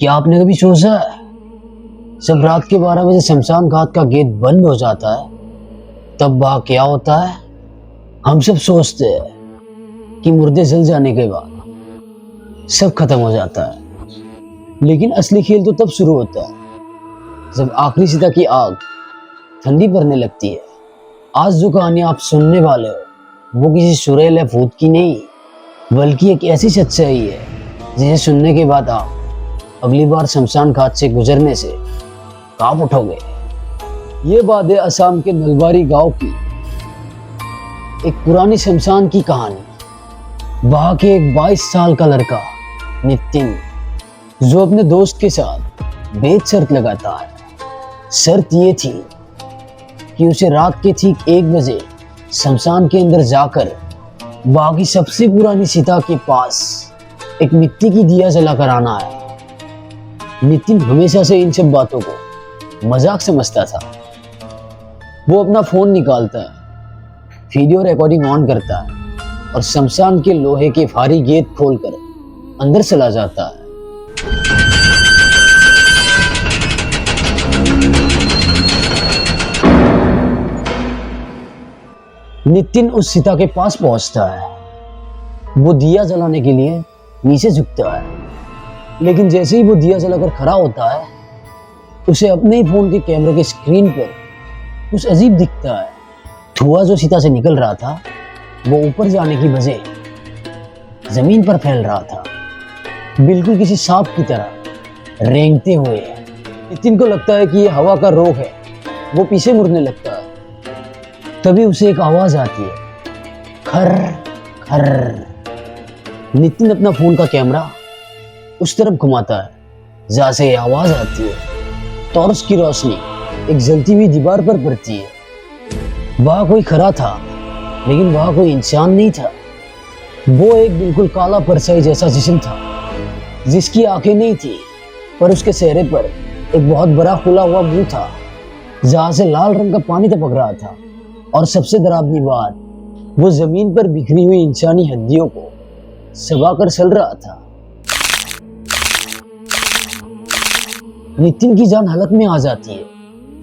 क्या आपने कभी सोचा है जब रात के 12 बजे शमशान घाट का गेट बंद हो जाता है तब वहां क्या होता है? हम सब सोचते हैं कि मुर्दे जल जाने के बाद सब खत्म हो जाता है, लेकिन असली खेल तो तब शुरू होता है जब आखिरी सीता की आग ठंडी पड़ने लगती है। आज जो कहानी आप सुनने वाले हो वो किसी चुड़ैल या भूत की नहीं, बल्कि एक ऐसी सच्चाई है जिसे सुनने के बाद आप अगली बार शमशान घाट से गुजरने से कांप उठोगे। ये बात है असम के नलबारी गांव की एक पुरानी शमशान की कहानी। वहां के एक 22 साल का लड़का नितिन जो अपने दोस्त के साथ बेद शर्त लगाता है। शर्त ये थी कि उसे रात के ठीक 1 बजे शमशान के अंदर जाकर वहां की सबसे पुरानी सीता के पास एक मिट्टी की दिया जलाकर आना है। नितिन हमेशा से इन सब बातों को मजाक समझता था। वो अपना फोन निकालता है, वीडियो रिकॉर्डिंग ऑन करता है और शमशान के लोहे के भारी गेट खोलकर अंदर चला जाता है। नितिन उस सीता के पास पहुंचता है। वो दिया जलाने के लिए नीचे झुकता है, लेकिन जैसे ही वो दिया जलाकर खड़ा होता है उसे अपने ही फोन के कैमरे की स्क्रीन पर कुछ अजीब दिखता है। धुआं जो सीता से निकल रहा था वो ऊपर जाने की बजाय जमीन पर फैल रहा था, बिल्कुल किसी सांप की तरह रेंगते हुए। नितिन को लगता है कि ये हवा का रोग है। वो पीछे मुड़ने लगता है, तभी उसे एक आवाज आती है, खर खर। नितिन अपना फोन का कैमरा उस तरफ घुमाता है जहां से आवाज आती है। टॉर्च की रोशनी एक जलती हुई दीवार पर पड़ती है। वहां कोई खड़ा था, लेकिन वहां कोई इंसान नहीं था। वो एक बिल्कुल काला परछाई जैसा जिस्म था जिसकी आंखें नहीं थी, पर उसके चेहरे पर एक बहुत बड़ा खुला हुआ मुंह था जहां से लाल रंग का पानी टपक रहा था। और सबसे डरावनी बात, वो जमीन पर बिखरी हुई इंसानी हड्डियों को चबाकर चल रहा था। नितिन की जान हलक में आ जाती है।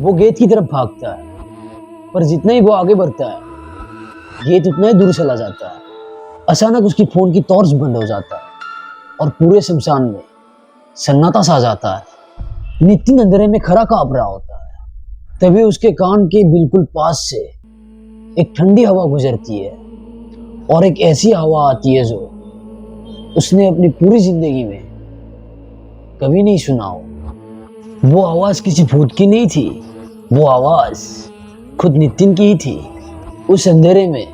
वो गेट की तरफ भागता है, पर जितना ही वो आगे बढ़ता है गेट उतना ही दूर चला जाता है। अचानक उसकी फोन की टॉर्च बंद हो जाता है और पूरे शमशान में सन्नाटा सा जाता है। नितिन अंधेरे में खड़ा कांप रहा होता है। तभी उसके कान के बिल्कुल पास से एक ठंडी हवा गुजरती है और एक ऐसी हवा आती है जो उसने अपनी पूरी जिंदगी में कभी नहीं सुना हो। वो आवाज किसी भूत की नहीं थी, वो आवाज खुद नितिन की ही थी। उस अंधेरे में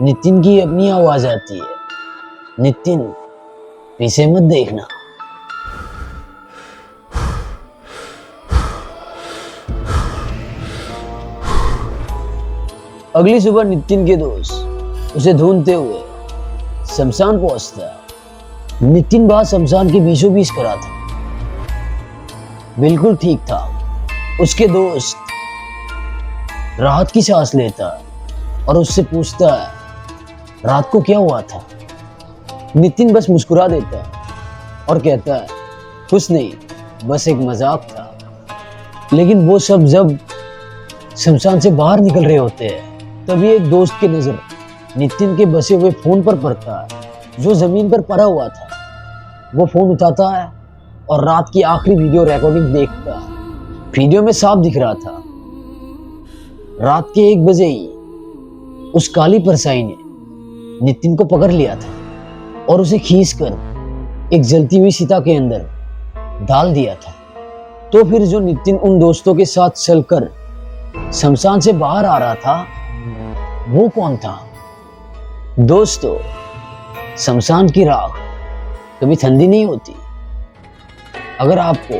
नितिन की अपनी आवाज आती है, नितिन पीछे मत देखना। अगली सुबह नितिन के दोस्त उसे ढूंढते हुए शमशान पहुंचता है। नितिन वहां शमशान के बीचों बीच खड़ा था, बिल्कुल ठीक था। उसके दोस्त राहत की सांस लेता है और उससे पूछता है, रात को क्या हुआ था? नितिन बस मुस्कुरा देता है और कहता है, कुछ नहीं, बस एक मजाक था। लेकिन वो सब जब शमशान से बाहर निकल रहे होते हैं तभी एक दोस्त की नजर नितिन के बसे हुए फोन पर पड़ता है जो जमीन पर पड़ा हुआ था। वो फोन उठाता है और रात की आखिरी वीडियो रिकॉर्डिंग देखता है। वीडियो में साफ दिख रहा था रात के 1 बजे ही उस काली परछाई ने नितिन को पकड़ लिया था और उसे खींचकर एक जलती हुई सीता के अंदर डाल दिया था। तो फिर जो नितिन उन दोस्तों के साथ चलकर शमशान से बाहर आ रहा था वो कौन था? दोस्तों, शमशान की राख कभी ठंडी नहीं होती। अगर आपको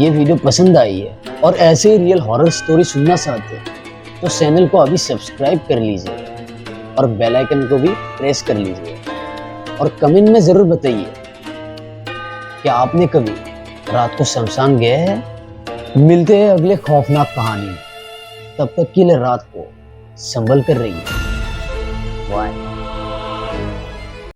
ये वीडियो पसंद आई है और ऐसे ही रियल हॉरर स्टोरी सुनना चाहते हैं तो चैनल को अभी सब्सक्राइब कर लीजिए और बेल आइकन को भी प्रेस कर लीजिए और कमेंट में जरूर बताइए कि आपने कभी रात को शमशान गए हैं। मिलते हैं अगले खौफनाक कहानी में। तब तक के लिए रात को संभल कर रहिए। बाय।